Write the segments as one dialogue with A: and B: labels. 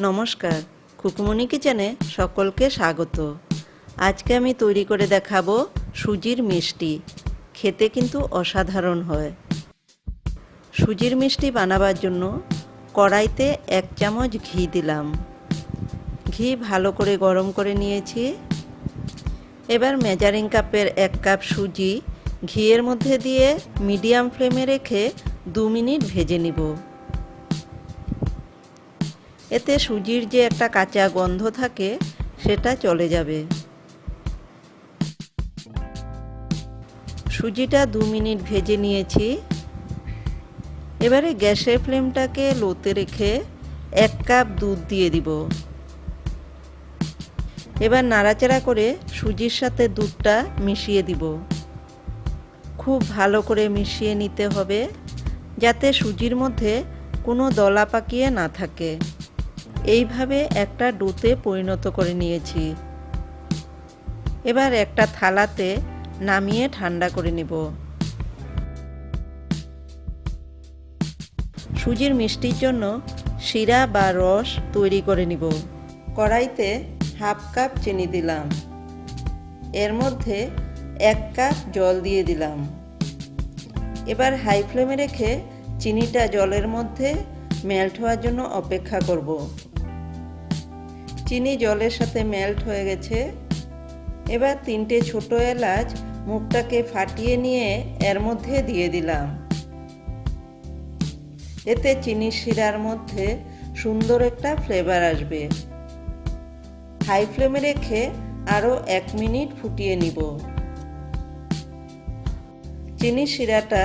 A: নমস্কার, খুকুমনি কিচেনে সকলকে স্বাগত। আজকে আমি তৈরি করে দেখাবো সুজির মিষ্টি। খেতে কিন্তু অসাধারণ হয়। সুজির মিষ্টি বানাবার জন্য কড়াইতে 1 চামচ ঘি দিলাম। ঘি ভালো করে গরম করে নিয়েছি। এবার মেজারিং কাপের 1 কাপ সুজি ঘিয়ের মধ্যে দিয়ে মিডিয়াম ফ্লেমে রেখে 2 মিনিট ভেজে নিব। এতে সুজির যে একটা কাঁচা গন্ধ থাকে সেটা চলে যাবে। সুজিটা 2 মিনিট ভেজে নিয়েছি। এবারে গ্যাসের ফ্লেমটাকে লোতে রেখে 1 কাপ দুধ দিয়ে দিব। এবার নাড়াচাড়া করে সুজির সাথে দুধটা মিশিয়ে দিব। খুব ভালো করে মিশিয়ে নিতে হবে যাতে সুজির মধ্যে কোনো দলা পাকিয়ে না থাকে। এইভাবে একটা ডোতে পরিণত করে নিয়েছি। এবার একটা থালাতে নামিয়ে ঠান্ডা করে নেব। সুজির মিষ্টির জন্য শিরা বা রস তৈরি করে নিব। কড়াইতে 1/2 কাপ চিনি দিলাম। এর মধ্যে 1 কাপ জল দিয়ে দিলাম। এবার হাই ফ্লেমে রেখে চিনিটা জলের মধ্যে মেল্ট হওয়ার জন্য অপেক্ষা করব। চিনি জলের সাথে মেল্ট হয়ে গেছে। এবার 3টে ছোট এলাচ মুখটাকে ফাটিয়ে নিয়ে এর মধ্যে দিয়ে দিলাম। এতে চিনির শিরার মধ্যে সুন্দর একটা ফ্লেভার আসবে। হাই ফ্লেমে রেখে আরও 1 মিনিট ফুটিয়ে নিব। চিনির শিরাটা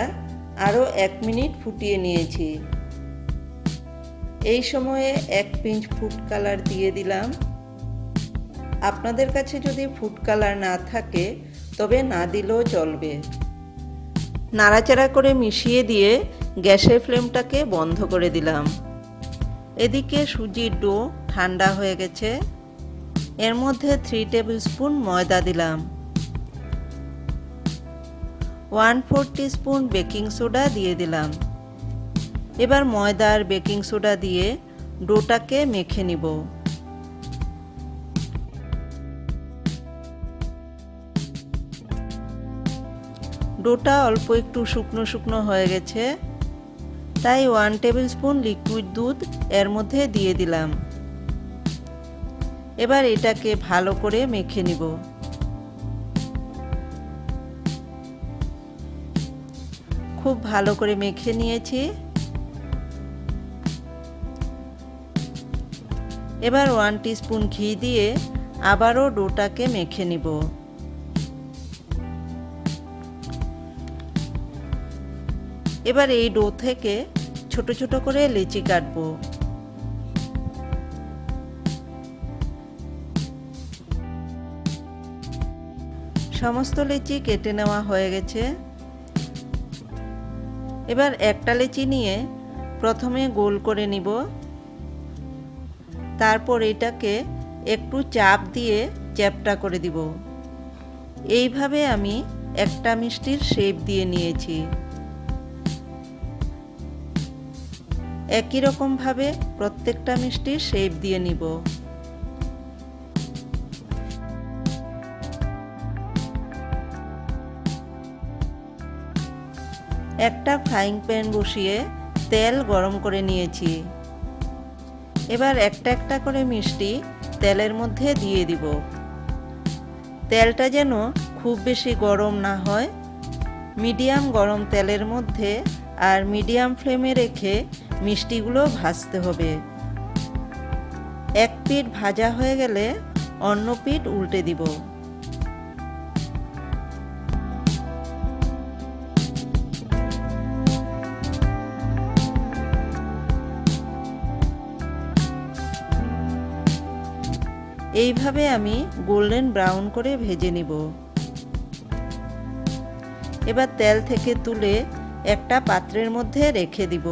A: আরও 1 মিনিট ফুটিয়ে নিয়েছি। এই সময়ে 1 পিঞ্চ ফুড কালার দিয়ে দিলাম। আপনাদের কাছে যদি ফুড কালার না থাকে তবে না দিলেও চলবে। নাড়াচাড়া করে মিশিয়ে দিয়ে গ্যাসের ফ্লেমটাকে বন্ধ করে দিলাম। এদিকে সুজির ডো ঠান্ডা হয়ে গেছে। এর মধ্যে 3 টেবিল স্পুন ময়দা দিলাম। 1/4 টিস্পুন বেকিং সোডা দিয়ে দিলাম। এবার ময়দা আর বেকিং সোডা দিয়ে ডোটাকে মেখে নিব। ডোটা অল্প একটু শুকনো শুকনো হয়ে গেছে, তাই 1 টেবিল স্পুন লিকুইড দুধ এর মধ্যে দিয়ে দিলাম। এবার এটাকে ভালো করে মেখে নিব। খুব ভালো করে মেখে নিয়েছি। এবার 1 টিস্পুন ঘি দিয়ে আবারও ডোটাকে মেখে নিব। এবার এই ডো থেকে ছোট ছোট করে লেচি কাটব। সমস্ত লেচি কেটে নেওয়া হয়ে গেছে। এবার একটা লেচি নিয়ে প্রথমে গোল করে নিব। তারপর এটাকে একটু চাপ দিয়ে চ্যাপ্টা করে দিব। এইভাবে আমি একটা মিষ্টির শেপ দিয়ে নিয়েছি। একই রকম ভাবে প্রত্যেকটা মিষ্টির শেপ দিয়ে নিব। একটা ফ্রাইং প্যান বসিয়ে তেল গরম করে নিয়েছি। এবার একটা একটা করে মিষ্টি তেলের মধ্যে দিয়ে দিব। তেলটা যেন খুব বেশি গরম না হয়, মিডিয়াম গরম তেলের মধ্যে আর মিডিয়াম ফ্লেমে রেখে মিষ্টিগুলো ভাজতে হবে। এক পিঠ ভাজা হয়ে গেলে অন্য পিঠ উল্টে দিব। এইভাবে আমি গোল্ডেন ব্রাউন করে ভেজে নিব। এবার তেল থেকে তুলে একটা পাত্রের মধ্যে রেখে দিব।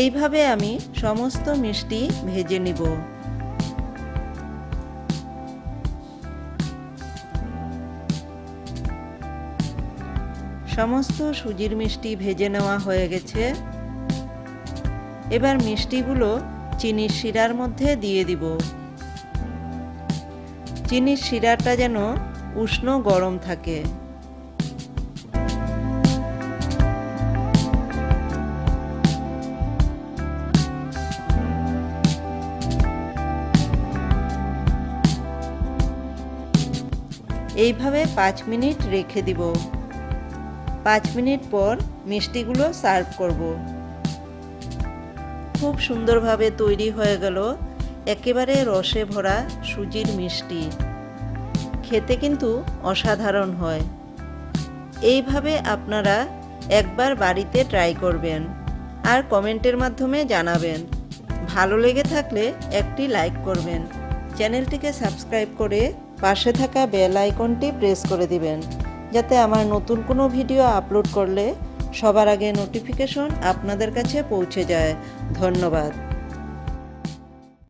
A: এইভাবে আমি সমস্ত মিষ্টি ভেজে নিব। সমস্ত সুজির মিষ্টি ভেজে নেওয়া হয়ে গেছে। এবার মিষ্টিগুলো চিনির শিরার মধ্যে দিয়ে দিব। চিনির শিরাটা যেন উষ্ণ গরম থাকে। এইভাবে 5 মিনিট রেখে দিব। 5 মিনিট পর মিষ্টিগুলো সার্ভ করব। খুব সুন্দরভাবে তৈরি হয়ে গেল একেবারে রসে ভরা সুজির মিষ্টি। খেতে কিন্তু অসাধারণ হয়। এইভাবে আপনারা একবার বাড়িতে ট্রাই করবেন আর কমেন্টের মাধ্যমে জানাবেন। ভালো লেগে থাকলে একটি লাইক করবেন। চ্যানেলটিকে সাবস্ক্রাইব করে পাশে থাকা বেল আইকনটি প্রেস করে দিবেন, যাতে আমার নতুন কোনো ভিডিও আপলোড করলে সবার আগে নোটিফিকেশন আপনাদের কাছে পৌঁছে যায়। ধন্যবাদ।